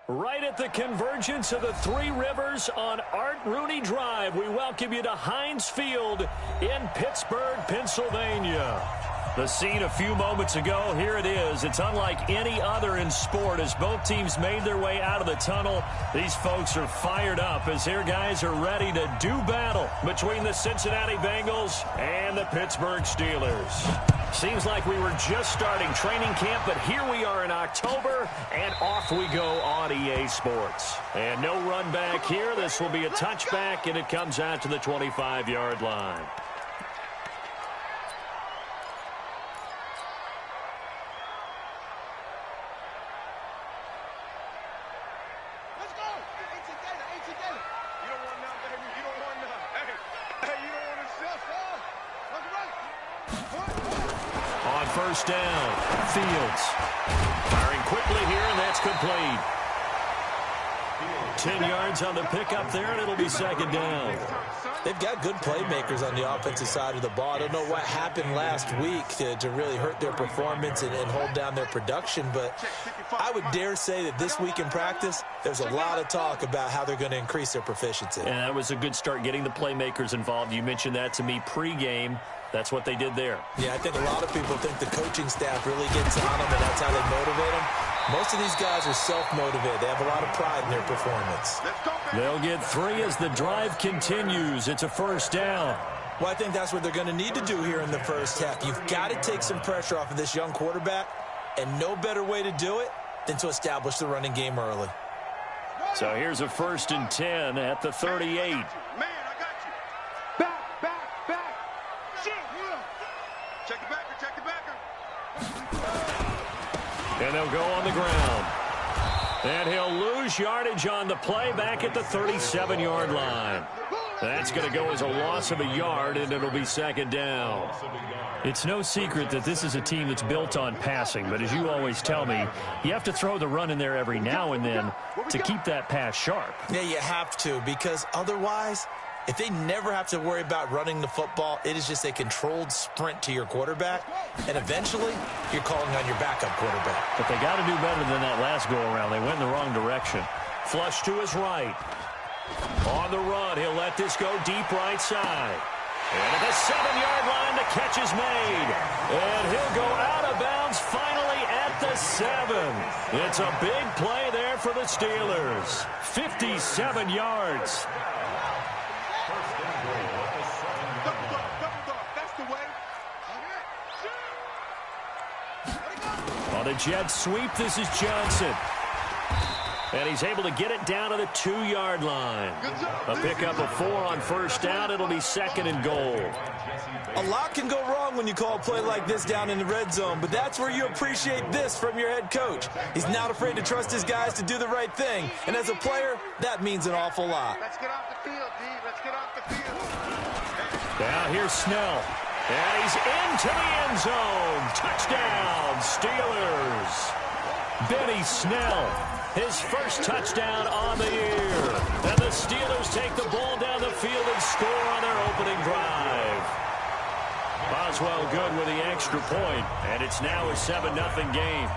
Right at the convergence of the Three Rivers on Art Rooney Drive, we welcome you to Heinz Field in Pittsburgh, Pennsylvania. The scene a few moments ago, here it is. It's unlike any other in sport as both teams made their way out of the tunnel. These folks are fired up as their guys are ready to do battle between the Cincinnati Bengals and the Pittsburgh Steelers. Seems like we were just starting training camp, but here we are in October, and off we go on EA Sports. And no run back here. This will be a touchback, and it comes out to the 25-yard line. First down, Fields. Firing quickly here, and that's complete. 10 yards on the pickup there, and it'll be second down. They've got good playmakers on the offensive side of the ball. I don't know what happened last week to really hurt their performance and hold down their production, but I would dare say that this week in practice, there's a lot of talk about how they're going to increase their proficiency. And that was a good start getting the playmakers involved. You mentioned that to me pregame. That's what they did there. Yeah, I think a lot of people think the coaching staff really gets on them, and that's how they motivate them. Most of these guys are self-motivated. They have a lot of pride in their performance. They'll get 3 as the drive continues. It's a first down. Well, I think that's what they're going to need to do here in the first half. You've got to take some pressure off of this young quarterback, and no better way to do it than to establish the running game early. So here's a 1st and 10 at the 38. And they'll go on the ground. And he'll lose yardage on the play back at the 37-yard line. That's going to go as a loss of a yard, and it'll be second down. It's no secret that this is a team that's built on passing, but as you always tell me, you have to throw the run in there every now and then to keep that pass sharp. Yeah, you have to, because otherwise, if they never have to worry about running the football, it is just a controlled sprint to your quarterback, and eventually you're calling on your backup quarterback. But they got to do better than that last go-around. They went in the wrong direction. Flush to his right. On the run, he'll let this go deep right side. And at the 7-yard line, the catch is made. And he'll go out of bounds finally at the 7. It's a big play there for the Steelers. 57 yards. On a jet sweep, this is Johnson. And he's able to get it down to the 2-yard line. A pickup of 4 on first down. It'll be second and goal. A lot can go wrong when you call a play like this down in the red zone, but that's where you appreciate this from your head coach. He's not afraid to trust his guys to do the right thing. And as a player, that means an awful lot. Let's get off the field, D. Let's get off the field. Now here's Snell. And he's into the end zone. Touchdown, Steelers. Benny Snell. His first touchdown on the year. And the Steelers take the ball down the field and score on their opening drive. Boswell good with the extra point, and it's now a 7-0 game.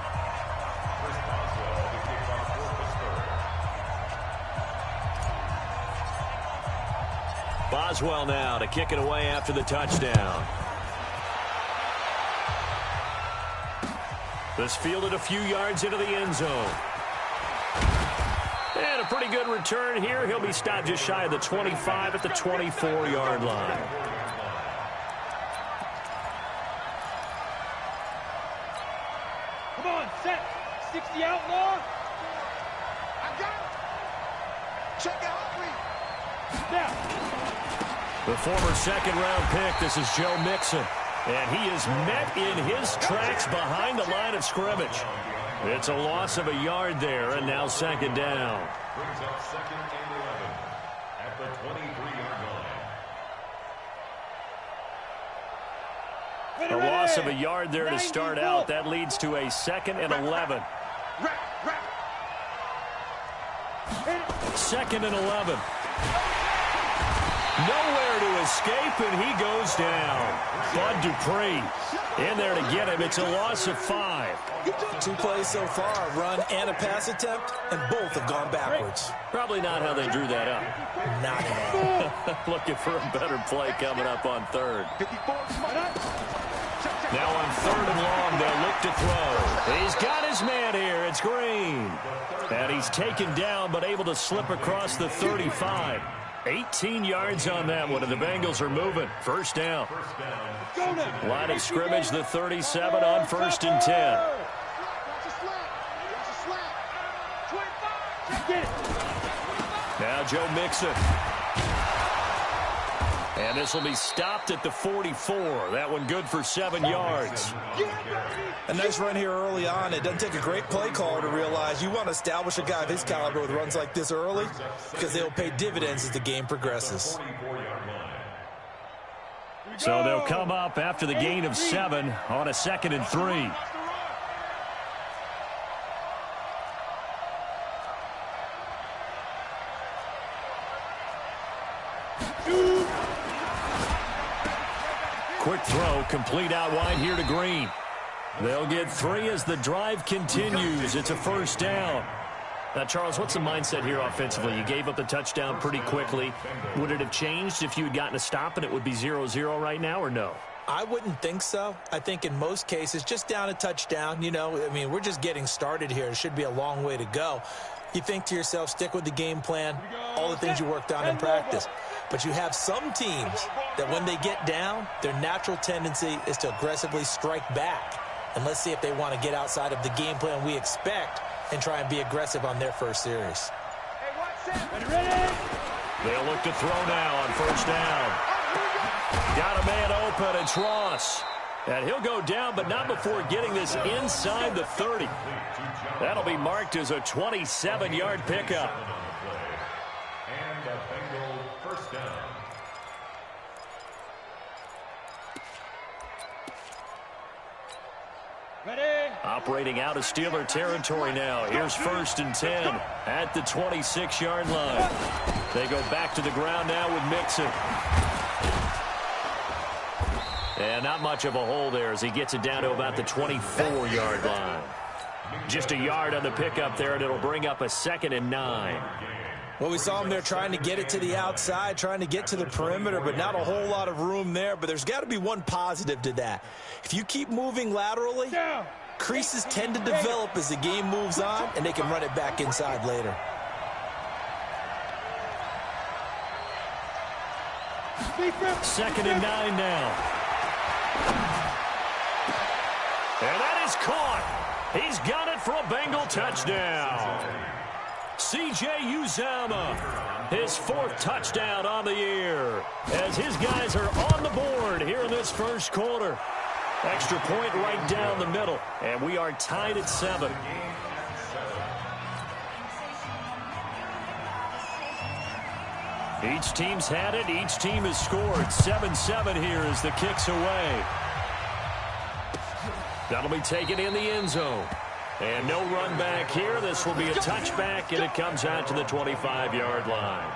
Boswell now to kick it away after the touchdown. This fielded a few yards into the end zone. And a pretty good return here. He'll be stopped just shy of the 25 at the 24-yard line. Come on, set. 60 outlaw. I got it. Check out, please. Snap. The former second-round pick, this is Joe Mixon. And he is met in his tracks behind the line of scrimmage. It's a loss of a yard there, and now second down. Brings up 2nd and 11 at the 23-yard line. A loss of a yard there to start out. That leads to a 2nd and 11. 2nd and 11. Nowhere to escape, and he goes down. Bud Dupree in there to get him. It's a loss of 5. 2 plays so far, a run and a pass attempt, and both have gone backwards. Probably not how they drew that up. Not at all. Looking for a better play coming up on third. Now on 3rd and long, they'll look to throw. He's got his man here. It's Green. And he's taken down, but able to slip across the 35. 18 yards on that one, and the Bengals are moving. First down. Line of scrimmage, the 37 on 1st and 10. Now Joe Mixon. And this will be stopped at the 44. That one good for 7 yards. A nice run here early on. It doesn't take a great play caller to realize you want to establish a guy of his caliber with runs like this early because they'll pay dividends as the game progresses. So they'll come up after the gain of 7 on a 2nd and 3. Quick throw, complete out wide here to Green. They'll get 3 as the drive continues. It's a first down. Now, Charles, what's the mindset here offensively? You gave up the touchdown pretty quickly. Would it have changed if you had gotten a stop and it would be 0-0 right now, or no? I wouldn't think so. I think in most cases, just down a touchdown, you know, I mean, we're just getting started here. It should be a long way to go. You think to yourself, stick with the game plan, all the things you worked on in practice. But you have some teams that when they get down, their natural tendency is to aggressively strike back. And let's see if they want to get outside of the game plan we expect and try and be aggressive on their first series. They'll look to throw now on first down. Got a man open. It's Ross. And he'll go down, but not before getting this inside the 30. That'll be marked as a 27-yard pickup. And the Bengal first down. Ready? Operating out of Steeler territory now. Here's 1st and 10 at the 26-yard line. They go back to the ground now with Mixon. And not much of a hole there as he gets it down to about the 24-yard line. Just a yard on the pickup there, and it'll bring up a 2nd and 9. Well, we saw him there trying to get it to the outside, trying to get to the perimeter, but not a whole lot of room there. But there's got to be one positive to that. If you keep moving laterally, creases tend to develop as the game moves on, and they can run it back inside later. Second and 9 now. And that is caught. He's got it for a Bengal touchdown. C.J. Uzomah, his 4th touchdown on the year, as his guys are on the board here in this first quarter. Extra point right down the middle, and we are tied at 7. Each team's had it. Each team has scored. 7-7 here as the kick's away. That'll be taken in the end zone. And no run back here. This will be a touchback, and it comes out to the 25-yard line.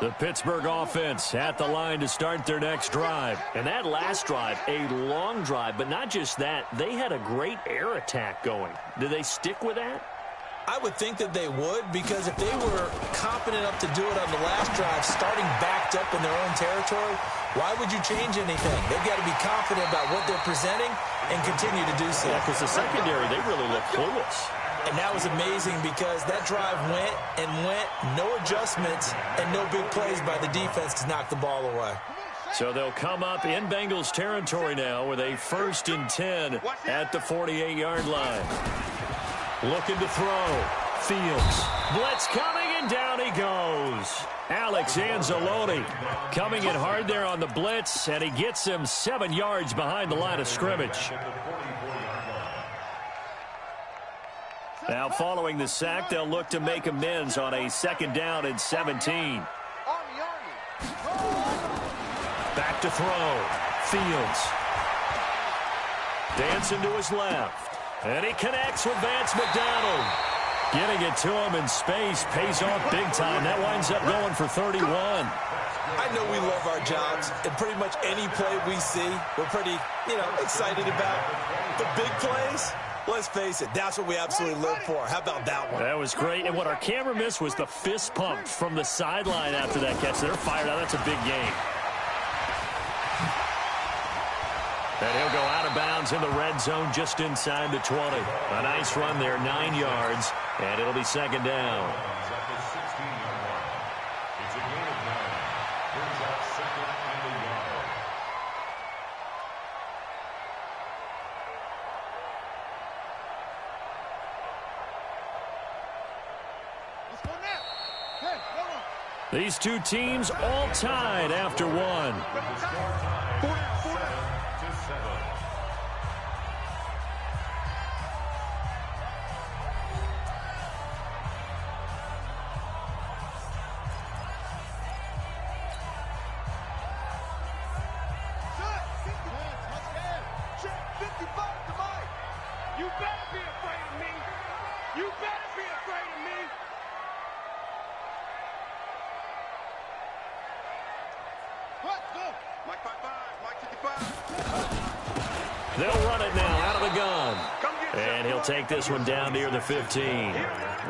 The Pittsburgh offense at the line to start their next drive. And that last drive, a long drive, but not just that. They had a great air attack going. Do they stick with that? I would think that they would, because if they were confident enough to do it on the last drive, starting backed up in their own territory, why would you change anything? They've got to be confident about what they're presenting and continue to do so. Yeah, because the secondary, they really look clueless. And that was amazing because that drive went and went, no adjustments, and no big plays by the defense to knock the ball away. So they'll come up in Bengals territory now with a 1st and 10 at the 48-yard line. Looking to throw. Fields. Blitz coming, and down he goes. Alex Anzalone coming in hard there on the blitz, and he gets him 7 yards behind the line of scrimmage. Now following the sack, they'll look to make amends on a 2nd down and 17. Back to throw. Fields. Dancing to his left. And he connects with Vance McDonald. Getting it to him in space pays off big time. That winds up going for 31. I know we love our jobs, and pretty much any play we see, we're pretty, excited about. The big plays, let's face it, that's what we absolutely live for. How about that one? That was great, and what our camera missed was the fist pump from the sideline after that catch. They're fired out. That's a big game. And he'll go out of bounds in the red zone just inside the 20. A nice run there, 9 yards, and it'll be second down. At the 16-yard line. It's a gain of 9. Brings up second and a yard. Let's go now. Hey, come on. These two teams all tied after one. The score tied 7-7. You better be afraid of me. You better be afraid of me. Let's go. Mike 55, Mike 55. They'll run it now out of the gun. And he'll take this one down near the 15.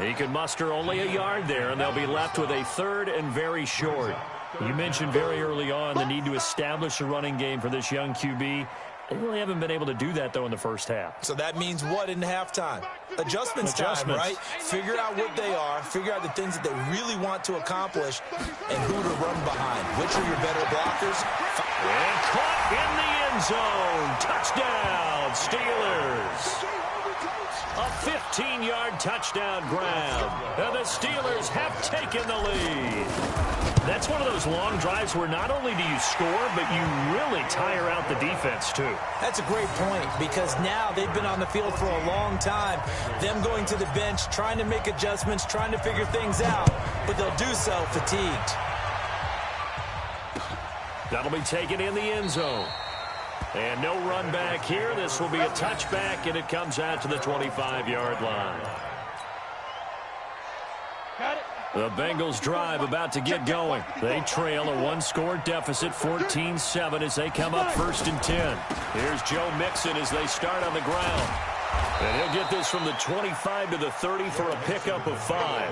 He can muster only a yard there, and they'll be left with a third and very short. You mentioned very early on the need to establish a running game for this young QB. They really haven't been able to do that, though, in the first half. So that means what in halftime? Adjustments time, right? Figure out what they are, figure out the things that they really want to accomplish, and who to run behind. Which are your better blockers? And caught in the end zone. Touchdown, Steelers. A 15-yard touchdown grab. And the Steelers have taken the lead. That's one of those long drives where not only do you score, but you really tire out the defense, too. That's a great point, because now they've been on the field for a long time. Them going to the bench, trying to make adjustments, trying to figure things out, but they'll do so fatigued. That'll be taken in the end zone. And no run back here. This will be a touchback, and it comes out to the 25-yard line. Got it. The Bengals drive about to get going. They trail a one-score deficit, 14-7, as they come up 1st and 10. Here's Joe Mixon as they start on the ground. And he'll get this from the 25 to the 30 for a pickup of 5.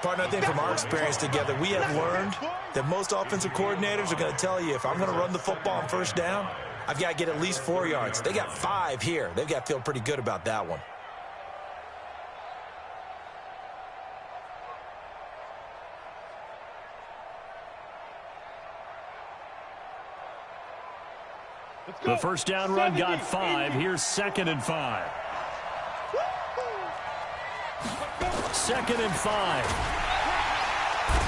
Partner, I think from our experience together, we have learned that most offensive coordinators are going to tell you, if I'm going to run the football on first down, I've got to get at least 4 yards. They got 5 here. They've got to feel pretty good about that one. The first down run got 5. Here's 2nd and 5. 2nd and 5.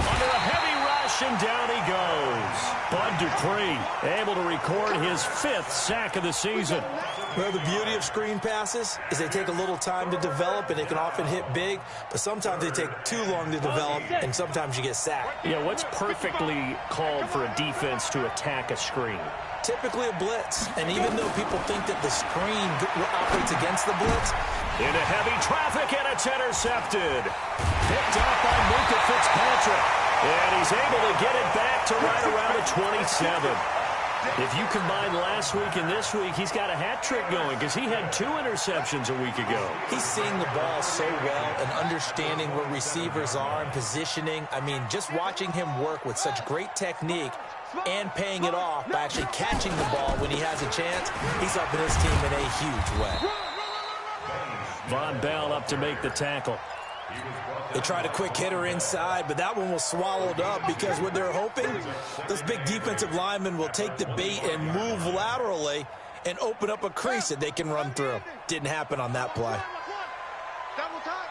Under a heavy rush, and down he goes. Bud Dupree able to record his 5th sack of the season. Well, the beauty of screen passes is they take a little time to develop, and they can often hit big, but sometimes they take too long to develop, and sometimes you get sacked. Yeah, what's perfectly called for a defense to attack a screen? Typically a blitz, and even though people think that the screen operates against the blitz, into heavy traffic, and it's intercepted. Picked up by Minka Fitzpatrick, and he's able to get it back to right around the 27. If you combine last week and this week, he's got a hat trick going because he had 2 interceptions a week ago. He's seeing the ball so well and understanding where receivers are and positioning. I mean, just watching him work with such great technique and paying it off by actually catching the ball when he has a chance, he's helping his team in a huge way. Von Bell up to make the tackle. They tried a quick hitter inside, but that one was swallowed up because what they're hoping, those big defensive linemen will take the bait and move laterally and open up a crease that they can run through. Didn't happen on that play. Double tight.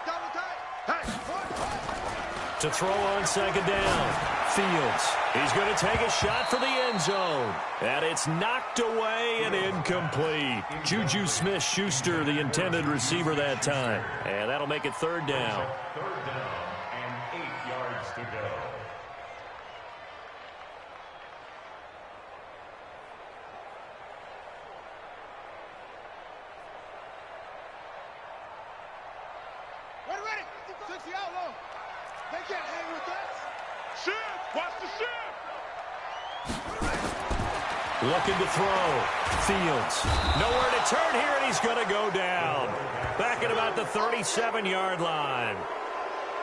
Hey, To throw on 2nd down. Fields. He's going to take a shot for the end zone. And it's knocked away and incomplete. Juju Smith-Schuster, the intended receiver that time. And that'll make it 3rd down. 3rd down and 8 yards to go. 60 out low. They can't hang with us. Shift! Watch the shift! Looking to throw. Fields. Nowhere to turn here, and he's going to go down. Back at about the 37-yard line.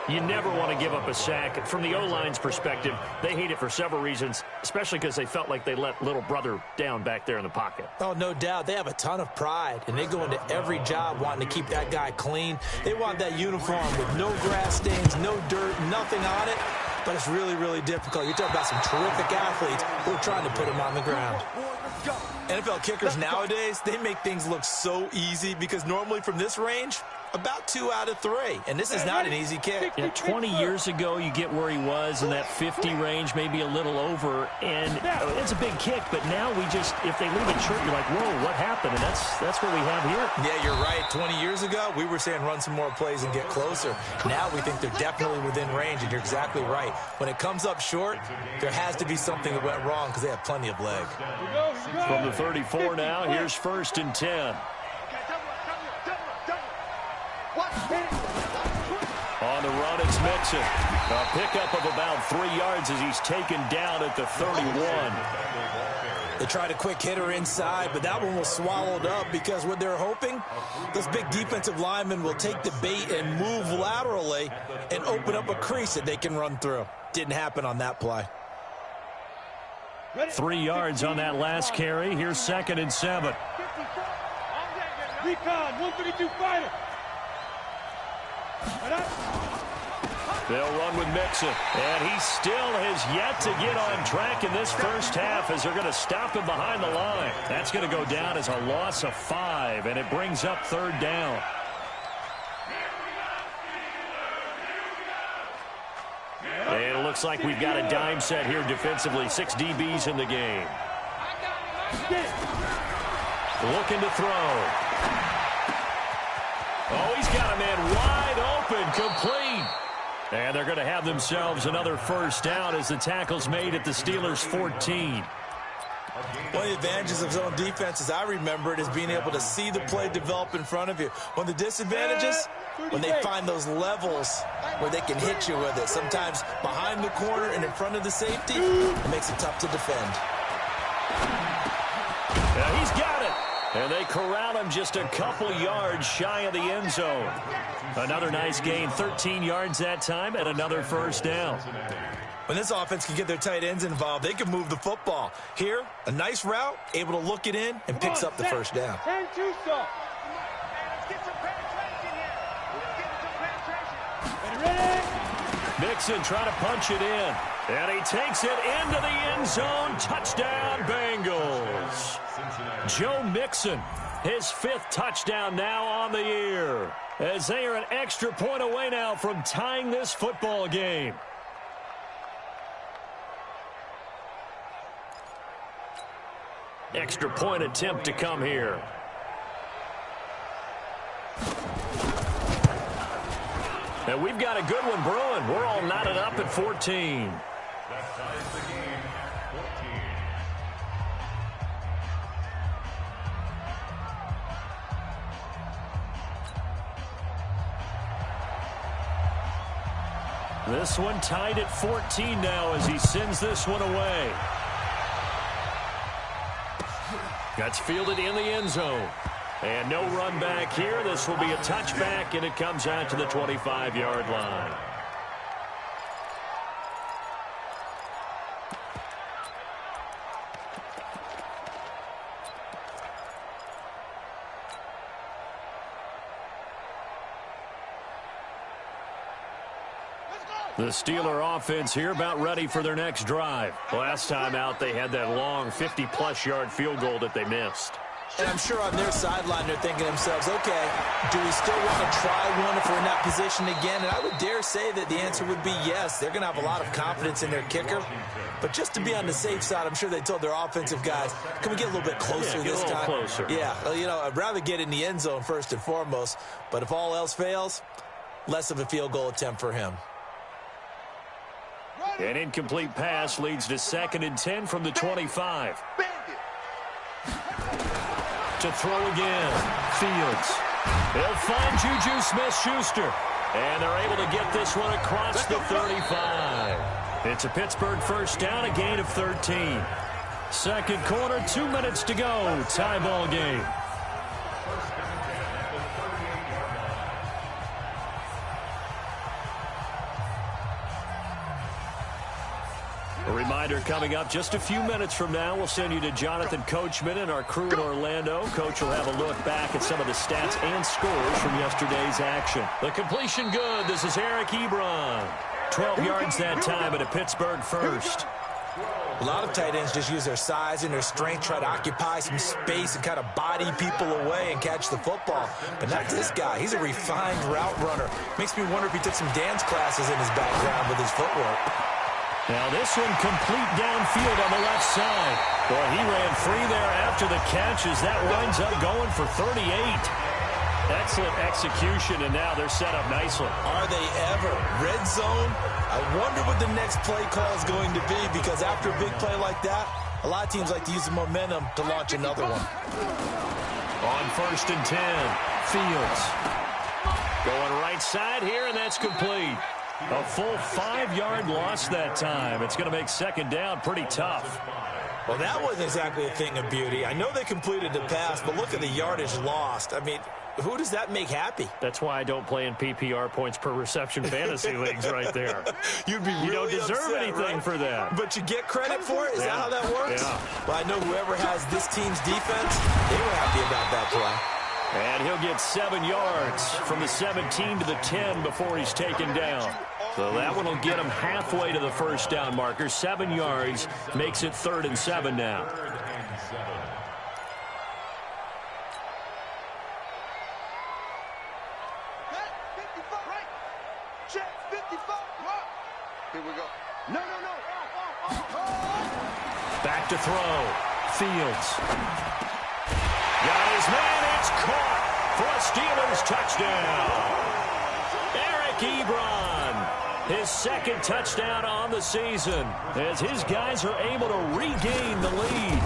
You never want to give up a sack. From the O-line's perspective, they hate it for several reasons, especially because they felt like they let little brother down back there in the pocket. Oh, no doubt. They have a ton of pride, and they go into every job wanting to keep that guy clean. They want that uniform with no grass stains, no dirt, nothing on it. But it's really, really difficult. You're talking about some terrific athletes who are trying to put him on the ground. NFL kickers nowadays, they make things look so easy because normally from this range, about 2 out of 3. And this is not an easy kick. Yeah, 20 years ago, you get where he was in that 50 range, maybe a little over. And it's a big kick, but now we just, if they leave it short, you're like, whoa, what happened? And that's what we have here. Yeah, you're right. 20 years ago, we were saying run some more plays and get closer. Now we think they're definitely within range, and you're exactly right. When it comes up short, there has to be something that went wrong because they have plenty of leg. From the 34 now, here's 1st and 10. On the run, it's Mixon. A pickup of about 3 yards as he's taken down at the 31. They tried a quick hitter inside, but that one was swallowed up because what they're hoping, those big defensive linemen will take the bait and move laterally and open up a crease that they can run through. Didn't happen on that play. 3 yards on that last carry. Here's 2nd and 7. Recon, 152 fighter. They'll run with Mixon, and he still has yet to get on track in this first half as they're going to stop him behind the line. That's going to go down as a loss of 5, and it brings up 3rd down. And it looks like we've got a dime set here defensively. 6 DBs in the game. Looking to throw. Oh, he's got a man wide open, complete. And they're going to have themselves another first down as the tackle's made at the Steelers' 14. One of the advantages of zone defense, as I remember it, is being able to see the play develop in front of you. One of the disadvantages, when they find those levels where they can hit you with it. Sometimes behind the corner and in front of the safety, it makes it tough to defend. Yeah, he's got it. And they corral him just a couple yards shy of the end zone. Another nice gain, 13 yards that time, and another first down. When this offense can get their tight ends involved, they can move the football. Here, a nice route, able to look it in, and picks up the first down. Turn 2 stop. Let's get some penetration here. Let's get some penetration. Ready? Mixon trying to punch it in. And he takes it into the end zone. Touchdown, Bengals. Joe Mixon, his 5th touchdown now on the year, as they are an extra point away now from tying this football game. Extra point attempt to come here. And we've got a good one brewing. We're all knotted up at 14. That ties the game, 14. This one tied at 14 now as he sends this one away. That's fielded in the end zone. And no run back here. This will be a touchback, and it comes out to the 25-yard line. The Steeler offense here about ready for their next drive. Last time out, they had that long 50-plus yard field goal that they missed. And I'm sure on their sideline they're thinking to themselves, okay, do we still want to try one if we're in that position again? And I would dare say that the answer would be yes. They're going to have a lot of confidence in their kicker. But just to be on the safe side, I'm sure they told their offensive guys, can we get a little bit closer this time? Closer. Yeah, you know, I'd rather get in the end zone first and foremost. But if all else fails, less of a field goal attempt for him. An incomplete pass leads to 2nd and 10 from the 25. To throw again. Fields. He'll find Juju Smith-Schuster. And they're able to get this one across the 35. It's a Pittsburgh first down, a gain of 13. Second quarter, 2 minutes to go. Tie ball game. A reminder coming up just a few minutes from now. We'll send you to Jonathan Coachman and our crew in Orlando. Coach will have a look back at some of the stats and scores from yesterday's action. The completion good. This is Eric Ebron. 12 yards that time at a Pittsburgh first. A lot of tight ends just use their size and their strength, try to occupy some space and kind of body people away and catch the football. But not this guy. He's a refined route runner. Makes me wonder if he took some dance classes in his background with his footwork. Now this one complete downfield on the left side. Boy, he ran free there after the catch as that winds up going for 38. Excellent execution, and now they're set up nicely. Are they ever? Red zone? I wonder what the next play call is going to be, because after a big play like that, a lot of teams like to use the momentum to launch another one. On 1st and 10, Fields. Going right side here, and that's complete. A full 5-yard loss that time. It's going to make second down pretty tough. Well, that wasn't exactly a thing of beauty. I know they completed the pass, but look at the yardage lost. I mean, who does that make happy? That's why I don't play in PPR points per reception fantasy leagues right there. You'd be really You don't deserve upset, anything right? for that. But you get credit for it? Is that how that works? Yeah. Well, I know whoever has this team's defense, they were happy about that play. And he'll get 7 yards from the 17 to the 10 before he's taken down. So that one will get him halfway to the first down marker. 7 yards makes it 3rd and 7 now. Here we go. No. Back to throw. Fields. Got his man. It's caught for a Steelers touchdown. Eric Ebron, his second touchdown on the season, as his guys are able to regain the lead.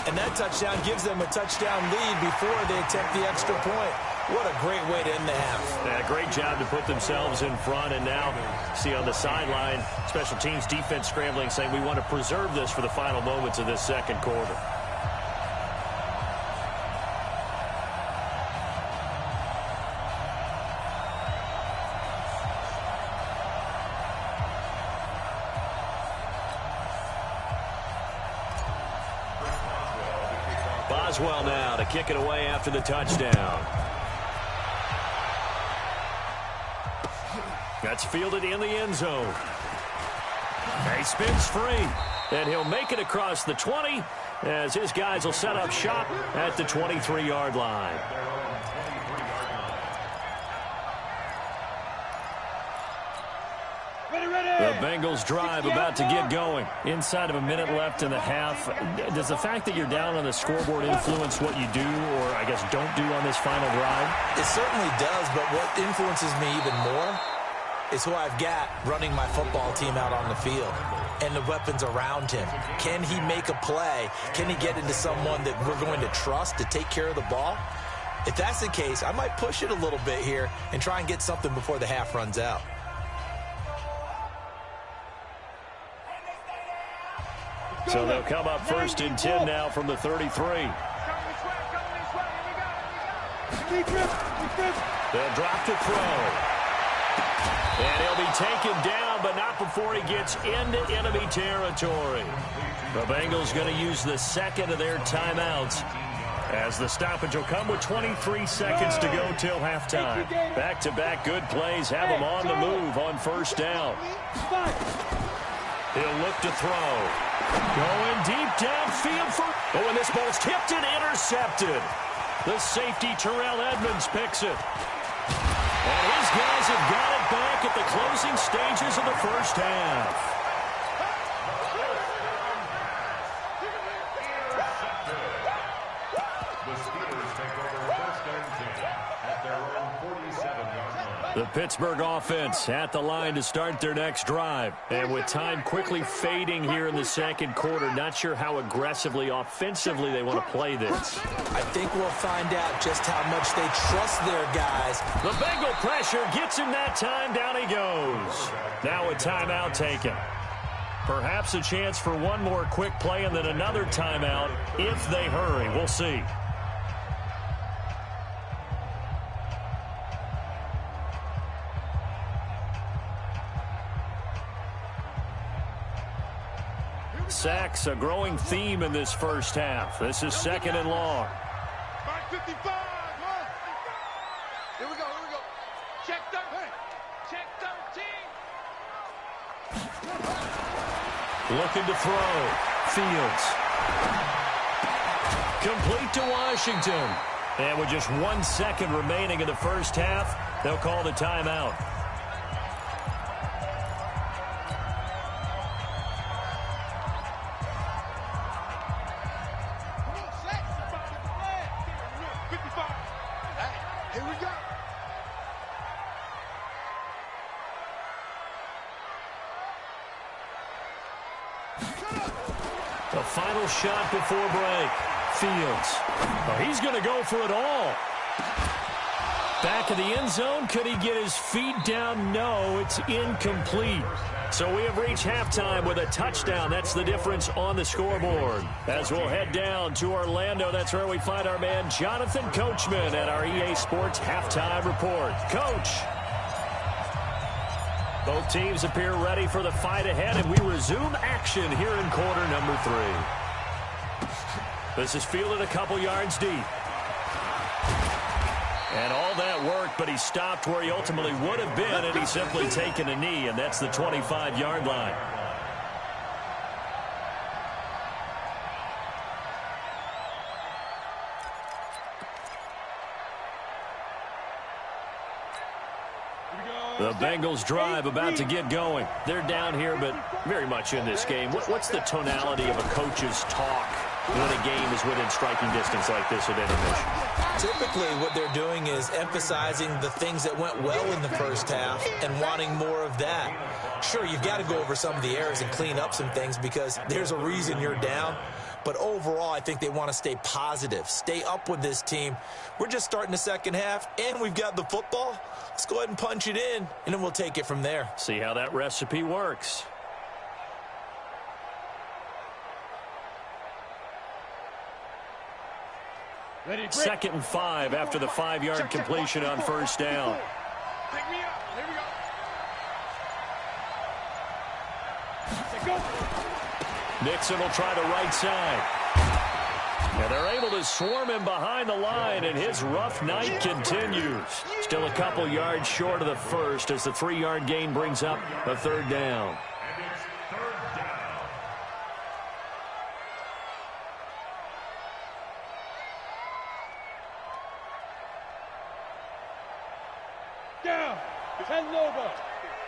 And that touchdown gives them a touchdown lead before they attempt the extra point. What a great way to end the half. Yeah, great job to put themselves in front, and now see on the sideline, special teams defense scrambling, saying we want to preserve this for the final moments of this second quarter. Boswell now to kick it away after the touchdown. That's fielded in the end zone. He spins free, and he'll make it across the 20 as his guys will set up shop at the 23-yard line. The Bengals drive about to get going. Inside of a minute left in the half. Does the fact that you're down on the scoreboard influence what you do, or I guess don't do on this final drive? It certainly does, but what influences me even more is who I've got running my football team out on the field and the weapons around him. Can he make a play? Can he get into someone that we're going to trust to take care of the ball? If that's the case, I might push it a little bit here and try and get something before the half runs out. So they'll come up 1st and 10 now from the 33. They'll drop to throw. And he'll be taken down, but not before he gets into enemy territory. The Bengals going to use the second of their timeouts, as the stoppage will come with 23 seconds to go till halftime. Back-to-back good plays have him on the move on 1st down. He'll look to throw. Going deep downfield for... Oh, and this ball's tipped and intercepted. The safety, Terrell Edmonds, picks it. And his guys have got it back at the closing stages of the first half. The Steelers take over 1st and 10 at their own 47-yard line. The Pittsburgh offense at the line to start their next drive. And with time quickly fading here in the second quarter, not sure how aggressively, offensively they want to play this. I think we'll find out just how much they trust their guys. The Bengal pressure gets him that time. Down he goes. Now a timeout taken. Perhaps a chance for one more quick play and then another timeout if they hurry. We'll see. Sacks, a growing theme in this first half. This is second and long. 55, huh? Here we go. Check 13. Check 13. Looking to throw. Fields. Complete to Washington. And with just 1 second remaining in the first half, they'll call the timeout. The final shot before break. Fields. Oh, he's going to go for it all. Back of the end zone. Could he get his feet down? No, it's incomplete. So we have reached halftime with a touchdown. That's the difference on the scoreboard. As we'll head down to Orlando, that's where we find our man Jonathan Coachman at our EA Sports Halftime Report. Coach. Both teams appear ready for the fight ahead, and we resume action here in quarter number 3. This is fielded a couple yards deep. And all that worked, but he stopped where he ultimately would have been, and he's simply taken a knee, and that's the 25-yard line. The Bengals drive about to get going. They're down here, but very much in this game. What's the tonality of a coach's talk when a game is within striking distance like this at intermission? Typically, what they're doing is emphasizing the things that went well in the first half and wanting more of that. Sure, you've got to go over some of the errors and clean up some things because there's a reason you're down. But overall, I think they want to stay positive, stay up with this team. We're just starting the second half, and we've got the football. Let's go ahead and punch it in, and then we'll take it from there. See how that recipe works. Ready, 2nd and 5 after the 5-yard completion on first down. Pick me up. Here we go. Nixon will try the right side. And they're able to swarm him behind the line, and his rough night continues. Still a couple yards short of the first as the 3-yard gain brings up a 3rd down. And it's 3rd down. Down. 10 Lobo.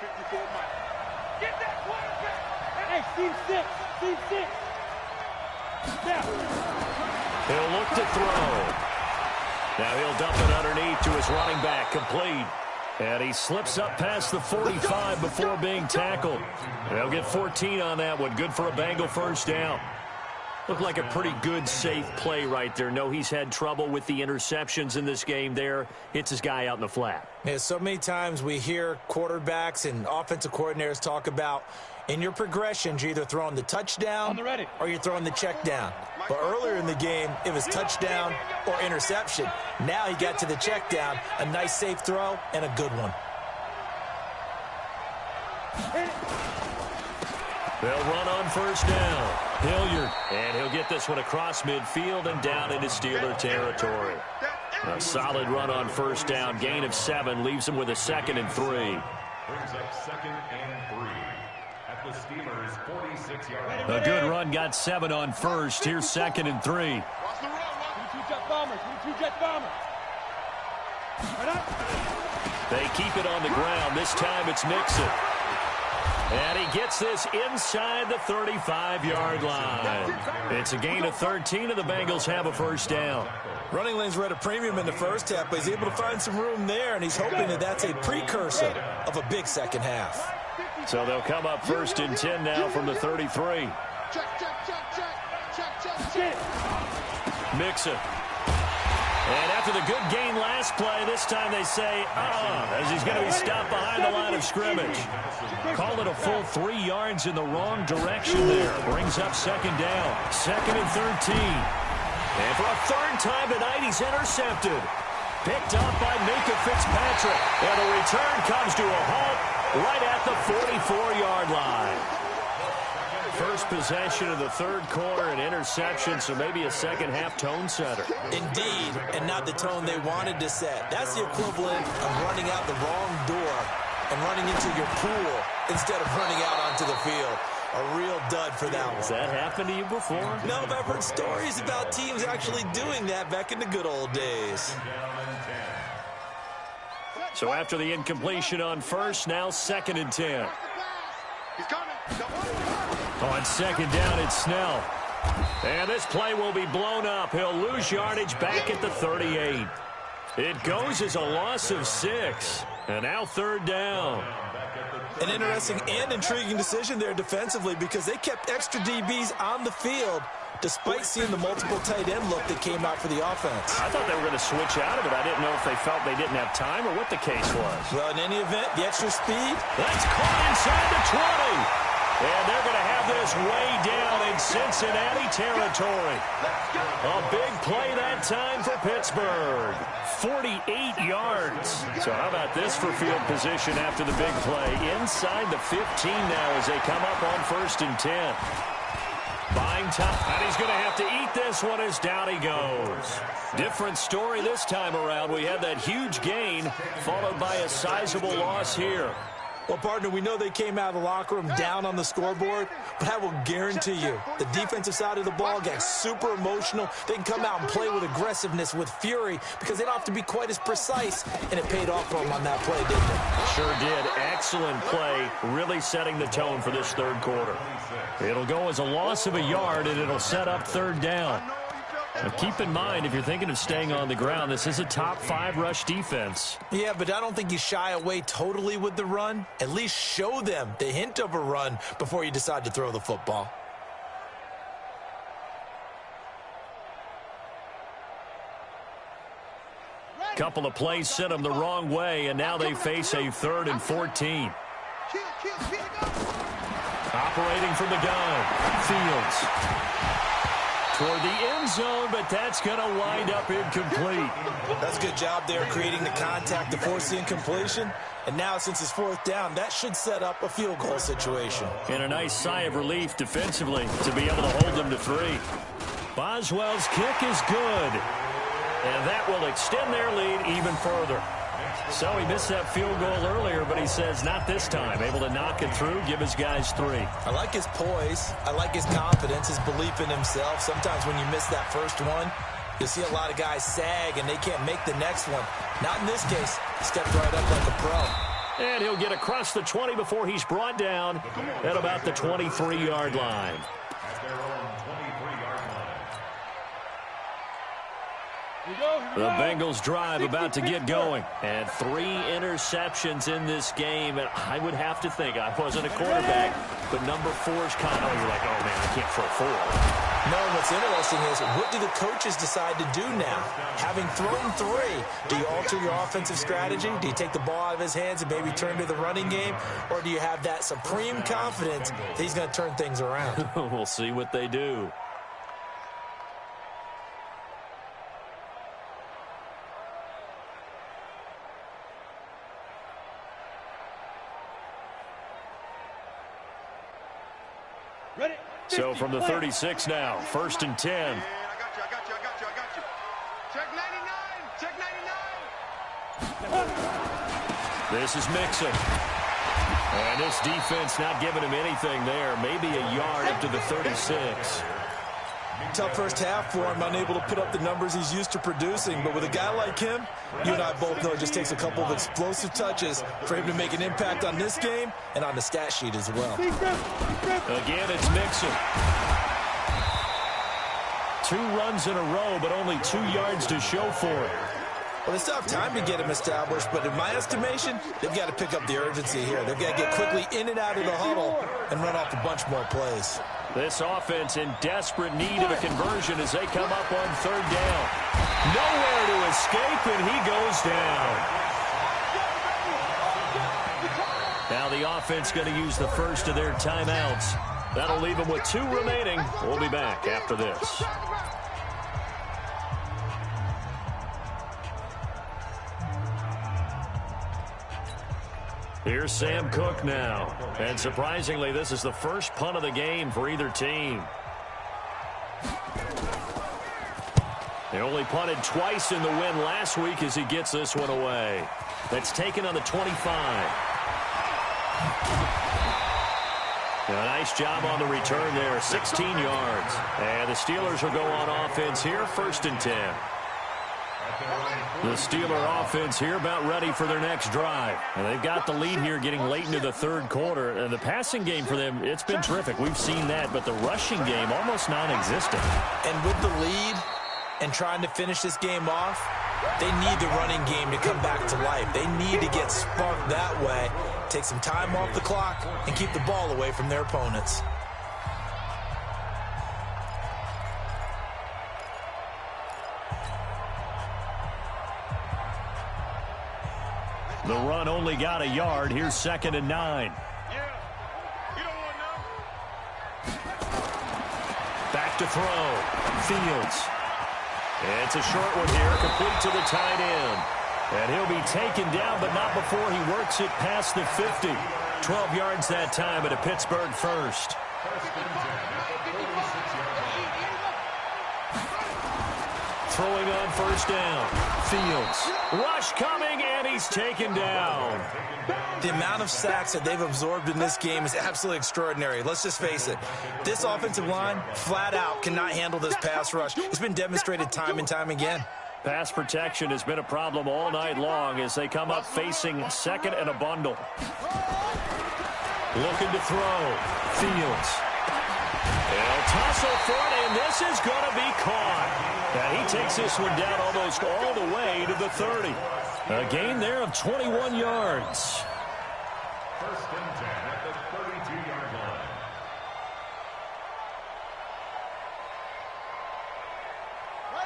54 Mike. Get that quarterback. Hey, team 6. Team 6. Down. He'll look to throw. Now he'll dump it underneath to his running back, complete. And he slips up past the 45 before being tackled. They'll get 14 on that one. Good for a Bengal first down. Looked like a pretty good, safe play right there. No, he's had trouble with the interceptions in this game there. Hits his guy out in the flat. Yeah, so many times we hear quarterbacks and offensive coordinators talk about in your progressions, you're either throwing the touchdown or you're throwing the check down. But earlier in the game, it was touchdown or interception. Now he got to the check down, a nice safe throw, and a good one. They'll run on first down. Hilliard, and he'll get this one across midfield and down into Steeler territory. A solid run on first down. Gain of 7 leaves him with a 2nd and 3. Brings up 2nd and 3 at the Steelers' 46-yard line. A good run, got 7 on first. Here's 2nd and 3. Watch the run. Watch 2 jet bombers. 2 jet bombers. Right up. They keep it on the ground. This time it's Mixon. And he gets this inside the 35-yard line. It's a gain of 13, and the Bengals have a first down. Running lanes were at a premium in the first half, but he's able to find some room there, and he's hoping that that's a precursor of a big second half. So they'll come up first and 10 now from the 33. Mixon. And after the good gain last play, this time they say, as he's going to be stopped behind the line of scrimmage. Call it a full 3 yards in the wrong direction there. Brings up second down. Second and 13. And for a third time tonight, he's intercepted. Picked up by Minkah Fitzpatrick. And the return comes to a halt right at the 44-yard line. First possession of the third quarter, an interception, so maybe a second-half tone setter. Indeed, and not the tone they wanted to set. That's the equivalent of running out the wrong door and running into your pool instead of running out onto the field. A real dud for that one. Has that happened to you before? No, but I've heard stories about teams actually doing that back in the good old days. So after the incompletion on first, now second and 10. He's coming. On second down, it's Snell. And this play will be blown up. He'll lose yardage back at the 38. It goes as a loss of 6. And now third down. An interesting and intriguing decision there defensively because they kept extra DBs on the field despite seeing the multiple tight end look that came out for the offense. I thought they were going to switch out of it. I didn't know if they felt they didn't have time or what the case was. Well, in any event, the extra speed. That's caught inside the 20. And they're going to have this way down in Cincinnati territory. A big play that time for Pittsburgh. 48 yards. So how about this for field position after the big play? Inside the 15 now as they come up on first and 10. Buying time. And he's going to have to eat this one as down he goes. Different story this time around. We had that huge gain followed by a sizable loss here. Well, partner, we know they came out of the locker room down on the scoreboard, but I will guarantee you the defensive side of the ball got super emotional. They can come out and play with aggressiveness, with fury, because they don't have to be quite as precise, and it paid off for them on that play, didn't it? Sure did. Excellent play, really setting the tone for this third quarter. It'll go as a loss of a yard, and it'll set up third down. Now keep in mind, if you're thinking of staying on the ground, this is a top 5 rush defense. Yeah, but I don't think you shy away totally with the run. At least show them the hint of a run before you decide to throw the football. Couple of plays sent them the wrong way, and now they face a third and 14. Operating from the gun, Fields. Toward the end zone, but that's going to wind up incomplete. That's a good job there creating the contact to force the incompletion. And now, since it's fourth down, that should set up a field goal situation. And a nice sigh of relief defensively to be able to hold them to 3. Boswell's kick is good. And that will extend their lead even further. So he missed that field goal earlier, but he says not this time. Able to knock it through, give his guys 3. I like his poise. I like his confidence, his belief in himself. Sometimes when you miss that first one, you'll see a lot of guys sag and they can't make the next one. Not in this case. He stepped right up like a pro. And he'll get across the 20 before he's brought down at about the 23-yard line. The Bengals drive about to get going. And 3 interceptions in this game. And I would have to think, I wasn't a quarterback, but number 4 is kind of, you're like, oh, man, I can't throw 4. No, what's interesting is, what do the coaches decide to do now? Having thrown 3, do you alter your offensive strategy? Do you take the ball out of his hands and maybe turn to the running game? Or do you have that supreme confidence that he's going to turn things around? We'll see what they do. So from the 36 now, first and 10. I got you. Check 99. Check 99. This is Mixon. And this defense not giving him anything there. Maybe a yard up to the 36. tough first half for him, unable to put up the numbers he's used to producing. But with a guy like him, you and I both know it just takes a couple of explosive touches for him to make an impact on this game and on the stat sheet as well. Again, it's Mixon. 2 runs in a row, but only 2 yards to show for it. Well, they still have time to get him established, but in my estimation, they've got to pick up the urgency here. They've got to get quickly in and out of the huddle and run off a bunch more plays. This offense in desperate need of a conversion as they come up on 3rd down. Nowhere to escape, and he goes down. Now the offense going to use the first of their timeouts. That'll leave them with 2 remaining. We'll be back after this. Here's Sam Cook now. And surprisingly, this is the first punt of the game for either team. They only punted twice in the win last week as he gets this one away. That's taken on the 25. A nice job on the return there, 16 yards. And the Steelers will go on offense here, 1st and 10. The Steeler offense here about ready for their next drive. And they've got the lead here getting late into the 3rd quarter. And the passing game for them, it's been terrific. We've seen that, but the rushing game almost non-existent. And with the lead and trying to finish this game off, they need the running game to come back to life. They need to get sparked that way, take some time off the clock, and keep the ball away from their opponents. The run only got a yard. Here's 2nd and 9. Yeah. You don't want to know. Back to throw. Fields. It's a short one here, complete to the tight end. And he'll be taken down, but not before he works it past the 50. 12 yards that time at a Pittsburgh first. Throwing on 1st down. Fields. Rush coming, and he's taken down. The amount of sacks that they've absorbed in this game is absolutely extraordinary. Let's just face it. This offensive line, flat out, cannot handle this pass rush. It's been demonstrated time and time again. Pass protection has been a problem all night long as they come up facing 2nd and a bundle. Looking to throw. Fields. They'll tussle for it, and this is going to be caught. And he takes this one down almost all the way to the 30. A gain there of 21 yards. 1st and 10 at the 32-yard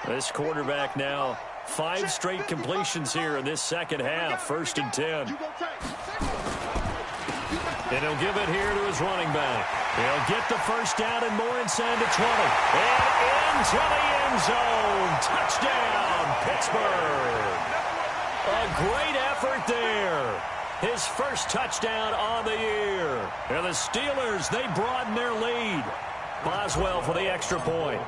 line. This quarterback now, 5 straight completions here in this 2nd half. 1st and 10. And he'll give it here to his running back. He'll get the 1st down and more inside the 20. And into the end zone. Touchdown, Pittsburgh. A great effort there. His first touchdown on the year. And the Steelers, they broaden their lead. Boswell for the extra point.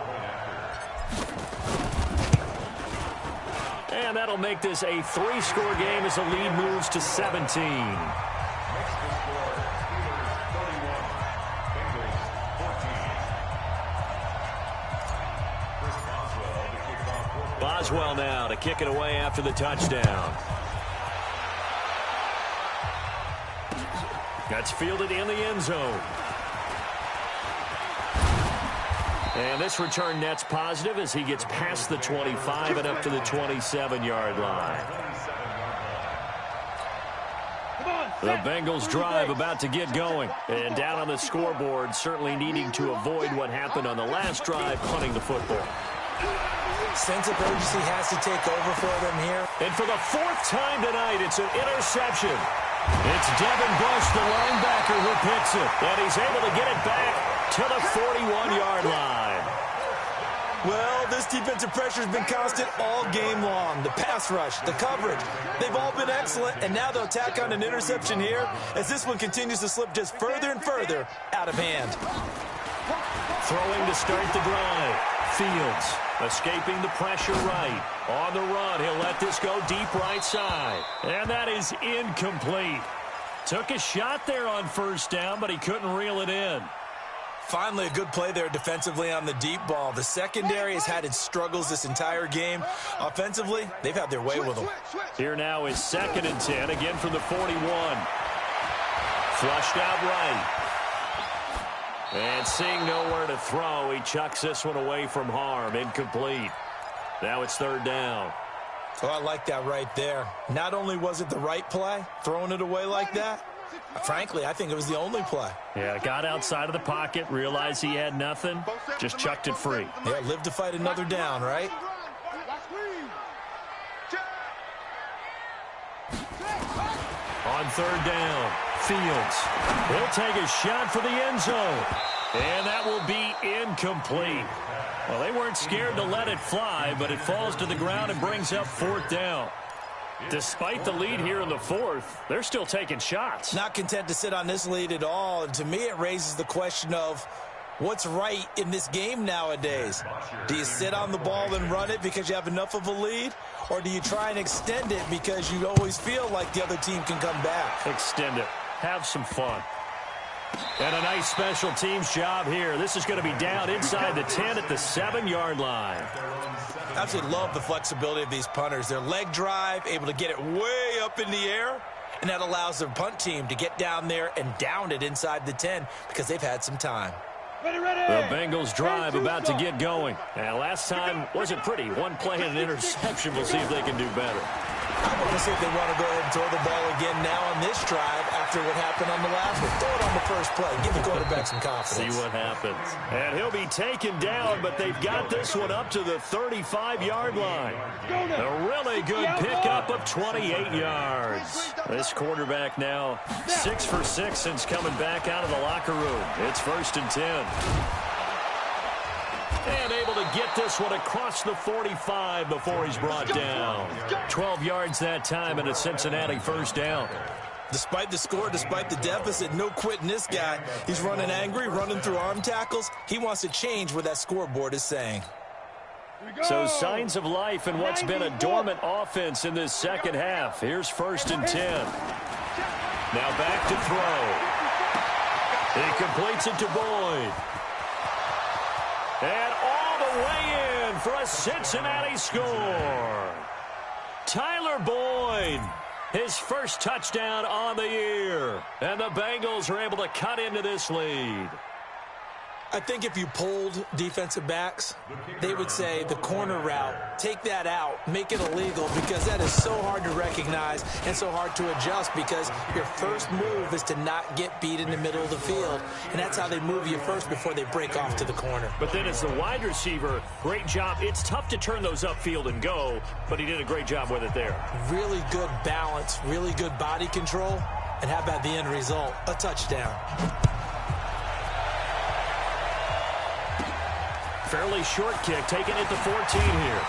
And that'll make this a 3-score game as the lead moves to 17. Boswell now to kick it away after the touchdown. That's fielded in the end zone. And this return net's positive as he gets past the 25 and up to the 27-yard line. The Bengals drive about to get going. And down on the scoreboard, certainly needing to avoid what happened on the last drive, punting the football. Sense of urgency has to take over for them here. And for the 4th time tonight, it's an interception. It's Devin Bush, the linebacker, who picks it. And he's able to get it back to the 41-yard line. Well, this defensive pressure has been constant all game long. The pass rush, the coverage, they've all been excellent. And now they'll tack on an interception here as this one continues to slip just further and further out of hand. Throwing to start the drive. Fields escaping the pressure right. On the run, he'll let this go deep right side. And that is incomplete. Took a shot there on 1st down, but he couldn't reel it in. Finally, a good play there defensively on the deep ball. The secondary has had its struggles this entire game. Offensively, they've had their way with them. Here now is 2nd and 10, again from the 41. Flushed out right. And seeing nowhere to throw, he chucks this one away from harm. Incomplete. Now it's 3rd down. Oh, I like that right there. Not only was it the right play, throwing it away like that, frankly, I think it was the only play. Yeah, got outside of the pocket, realized he had nothing, just chucked it free. Yeah, live to fight another down, right? On 3rd down, Fields. He'll take a shot for the end zone. And that will be incomplete. Well, they weren't scared to let it fly, but it falls to the ground and brings up 4th down. Despite the lead here in the 4th, they're still taking shots. Not content to sit on this lead at all. And to me, it raises the question of what's right in this game nowadays. Do you sit on the ball and run it because you have enough of a lead? Or do you try and extend it because you always feel like the other team can come back? Extend it. Have some fun. And a nice special teams job here. This is going to be down inside the 10 at the 7-yard line. I absolutely love the flexibility of these punters. Their leg drive, able to get it way up in the air, and that allows their punt team to get down there and down it inside the 10 because they've had some time. The Bengals drive about to get going. And last time wasn't pretty. One play and an interception. We'll see if they can do better. I want to see if they want to go ahead and throw the ball again now on this drive after what happened on the last one. Throw it on the first play. Give the quarterback some confidence. See what happens. And he'll be taken down, but they've got this one up to the 35-yard line. A really good pickup of 28 yards. This quarterback now 6 for 6 since coming back out of the locker room. It's 1st and 10. And able to get this one across the 45 before he's brought down. 12 yards that time and a Cincinnati 1st down. Despite the score, despite the deficit, no quitting this guy. He's running angry, running through arm tackles. He wants to change what that scoreboard is saying. So signs of life in what's been a dormant offense in this second half. Here's 1st and 10. Now back to throw. He completes it to Boyd. And all the way in for a Cincinnati score. Tyler Boyd, his first touchdown on the year. And the Bengals are able to cut into this lead. I think if you polled defensive backs, they would say the corner route, take that out, make it illegal, because that is so hard to recognize and so hard to adjust because your first move is to not get beat in the middle of the field, and that's how they move you first before they break off to the corner. But then as the wide receiver, great job. It's tough to turn those upfield and go, but he did a great job with it there. Really good balance, really good body control, and how about the end result? A touchdown. Fairly short kick, taken at the 14 here.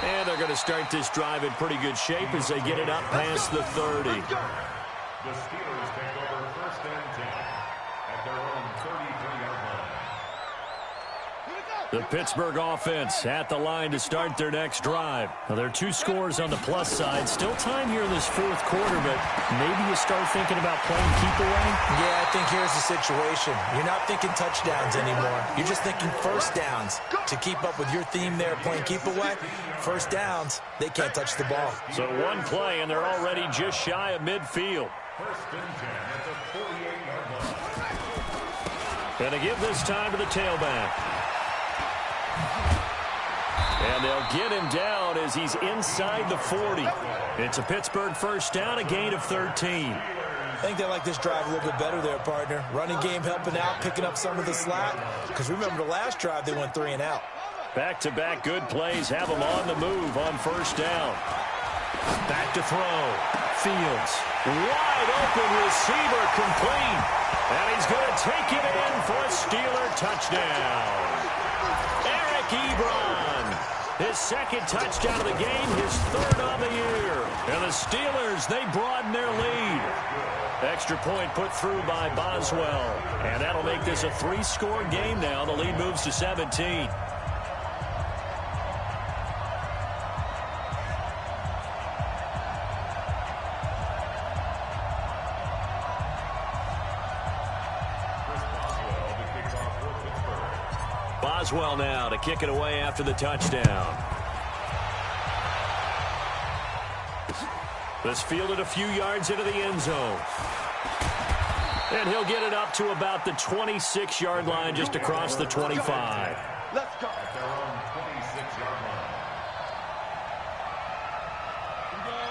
And they're going to start this drive in pretty good shape as they get it up past the 30. The Steelers take over 1st and 10 at their own 33-yard line. The Pittsburgh offense at the line to start their next drive. Now, there are 2 scores on the plus side. Still time here in this 4th quarter, but maybe you start thinking about playing keep away? Yeah, I think here's the situation. You're not thinking touchdowns anymore. You're just thinking 1st downs. To keep up with your theme there, playing keep away, 1st downs, they can't touch the ball. So one play, and they're already just shy of midfield. 1st and 10 at the 48-yard line. Going to give this time to the tailback. And they'll get him down as he's inside the 40. It's a Pittsburgh 1st down, a gain of 13. I think they like this drive a little bit better there, partner. Running game helping out, picking up some of the slack. Because remember the last drive, they went 3 and out. Back-to-back good plays have them on the move on 1st down. Back to throw. Fields. Wide open receiver complete. And he's going to take it in for a Steeler touchdown. Eric Ebron, his 2nd touchdown of the game, his 3rd on the year. And the Steelers, they broaden their lead. Extra point put through by Boswell. And that'll make this a 3-score game now. The lead moves to 17. Boswell now to kick it away after the touchdown. This fielded a few yards into the end zone. And he'll get it up to about the 26-yard line, just across the 25. Let's go. At their own 26-yard line.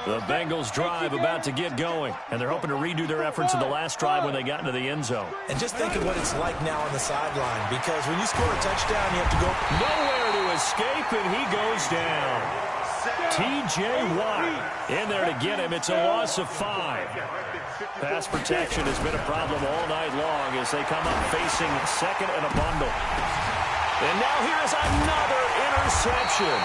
The Bengals drive about to get going, and they're hoping to redo their efforts in the last drive when they got into the end zone. And just think of what it's like now on the sideline, because when you score a touchdown, you have to go Nowhere to escape, and he goes down. T.J. Watt in there to get him. It's a loss of 5. Pass protection has been a problem all night long as they come up facing second and a bundle. And now here's another interception.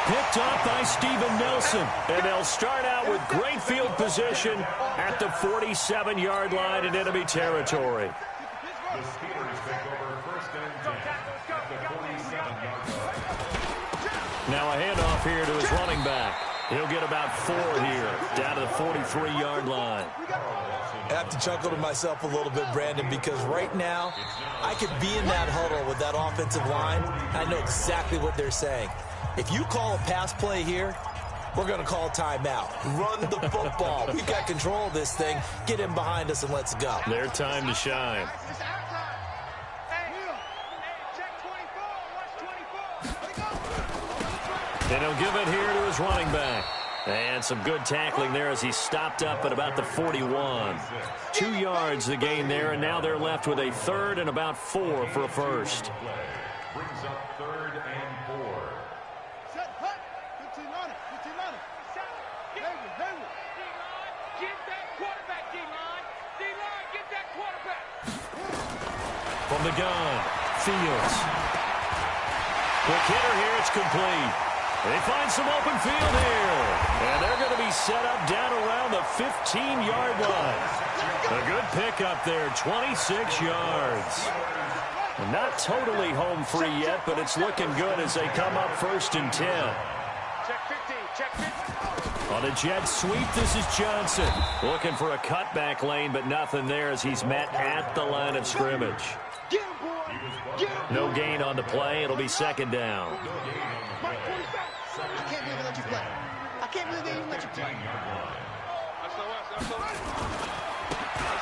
Picked up by Steven Nelson. And they'll start out with great field position at the 47-yard line in enemy territory. The Steelers take over first and 10 at the 47-yard line. Now a handoff here to his running back. He'll get about 4 here, down to the 43-yard line. I have to chuckle to myself a little bit, Brandon, because right now I could be in that huddle with that offensive line. I know exactly what they're saying. If you call a pass play here, we're going to call a timeout. Run the football. We've got control of this thing. Get in behind us and let's go. Their time to shine. It's outside. Hey, check 24. Watch 24. And he'll give it here to his running back. And some good tackling there as he stopped up at about the 41. 2 yards the gain there, and now they're left with a third and about 4 for a first. Brings up 3rd and 4. Set, hut. 15 on it. 15 on it. Hayward. D-line, get that quarterback, D-line. D-line, get that quarterback. From the gun, Fields. Quick hitter here, it's complete. They find some open field here. And they're going to be set up down around the 15-yard line. A good pickup there, 26 yards. Not totally home free yet, but it's looking good as they come up first and 10. Check 15, check 15. On a jet sweep, this is Johnson. Looking for a cutback lane, but nothing there as he's met at the line of scrimmage. Get him, boy. Get him. No gain on the play. It'll be second down. Mike 47. I can't believe they let you play. I can't believe they even let you play.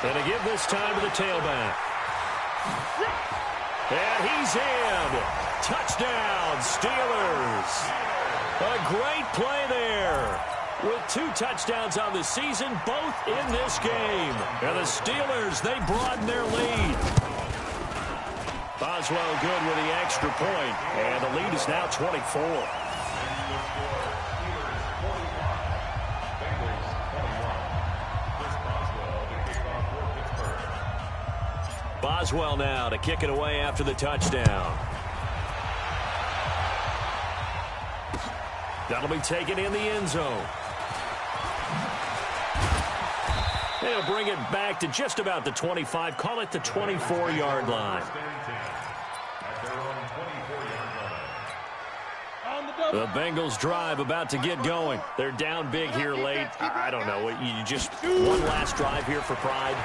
And to give this time to the tailback. And he's in. Touchdown, Steelers. A great play there. With 2 touchdowns on the season, both in this game. And the Steelers, they broaden their lead. Boswell good with the extra point. And the lead is now 24. Boswell now to kick it away after the touchdown. That'll be taken in the end zone. They'll bring it back to just about the 25. Call it the 24-yard line. The Bengals drive about to get going. They're down big here late. I don't know. You just one last drive here for pride.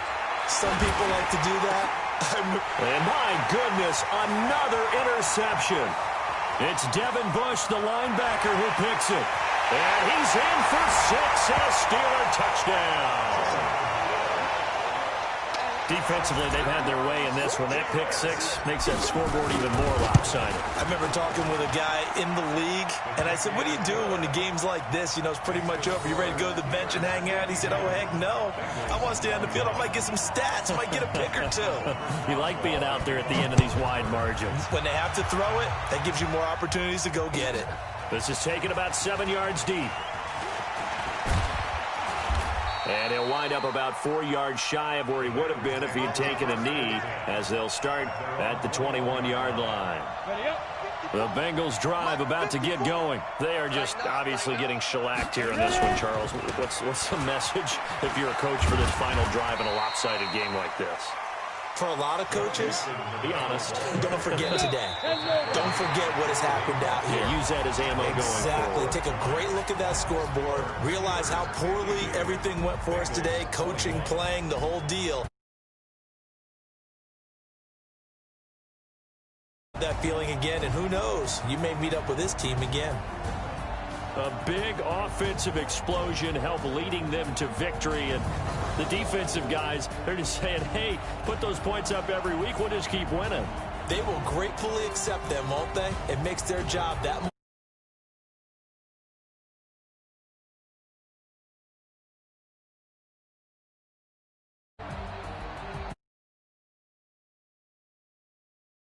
Some people like to do that. And my goodness, another interception. It's Devin Bush, the linebacker, who picks it. And he's in for 6 and a Steeler touchdown. Defensively, they've had their way in this one. That pick 6 makes that scoreboard even more lopsided. I remember talking with a guy in the league, and I said, what do you do when the game's like this? You know, it's pretty much over. You ready to go to the bench and hang out? He said, oh, heck no. I want to stay on the field. I might get some stats. I might get a pick or 2. You like being out there at the end of these wide margins. When they have to throw it, that gives you more opportunities to go get it. This is taken about 7 yards deep. And he'll wind up about 4 yards shy of where he would have been if he had taken a knee, as they'll start at the 21-yard line. The Bengals drive about to get going. They are just obviously getting shellacked here in this one, Charles. What's the message if you're a coach for this final drive in a lopsided game like this? For a lot of coaches, Be honest. don't forget today. Don't forget what has happened out here. Yeah, use that as ammo going Exactly. forward. Take a great look at that scoreboard. Realize how poorly everything went for us today. Coaching, playing, the whole deal. That feeling again, and who knows, you may meet up with this team again. A big offensive explosion helped leading them to victory, and the defensive guys, they're just saying, hey, put those points up every week, we'll just keep winning. They will gratefully accept them, won't they? It makes their job that